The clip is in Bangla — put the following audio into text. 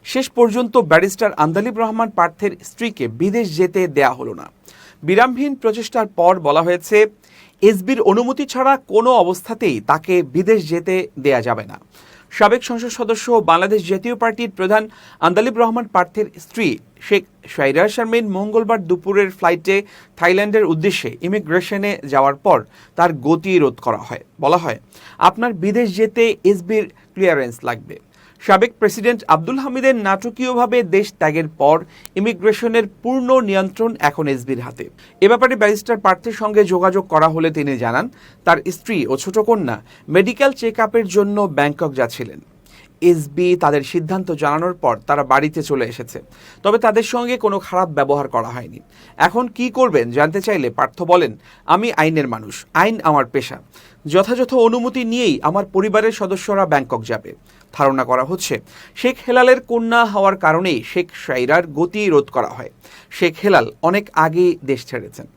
শেষ পর্যন্ত ব্যারিস্টার আন্দালিব রহমান পার্থের স্ত্রীকে বিদেশ যেতে দেয়া হলো না। বিরামহীন প্রচেষ্টার পর বলা হয়েছে, এসবির অনুমতি ছাড়া কোনো অবস্থাতেই তাকে বিদেশ যেতে দেয়া যাবে না। সাবেক সংসদ সদস্য ও বাংলাদেশ জাতীয় পার্টির প্রধান আন্দালিব রহমান পার্থের স্ত্রী শেখ শাইরা শারমিন মঙ্গলবার দুপুরের ফ্লাইটে থাইল্যান্ডের উদ্দেশ্যে ইমিগ্রেশনে যাওয়ার পর তার গতিরোধ করা হয়। বলা হয়, আপনার বিদেশ যেতে এসবির ক্লিয়ারেন্স লাগবে। সাবেক প্রেসিডেন্ট আব্দুল হামিদের নাটকীয়ভাবে দেশ ত্যাগের পর ইমিগ্রেশনের পূর্ণ নিয়ন্ত্রণ এখন এসবির হাতে। এ ব্যাপারে ব্যারিস্টার পার্থের সঙ্গে যোগাযোগ করা হলে তিনি জানান, তার স্ত্রী ও ছোট কন্যা মেডিকেল চেক আপের জন্য ব্যাংকক যাচ্ছিলেন। এসবি তাদের সিদ্ধান্ত জানানোর পর তারা বাড়িতে চলে এসেছে, তবে তাদের সঙ্গে কোনো খারাপ ব্যবহার করা হয়নি। এখন কি করবেন জানতে চাইলে পার্থ বলেন, আমি আইনের মানুষ, আইন আমার পেশা। যথাযথ অনুমতি নিয়েই আমার পরিবারের সদস্যরা ব্যাংকক যাবে। ধারণা করা হচ্ছে শেখ হেলালের কন্যা হওয়ার কারণেই শেখ শাইরার গতি রোধ করা হয়। শেখ হেলাল অনেক আগেই দেশ ছেড়েছেন।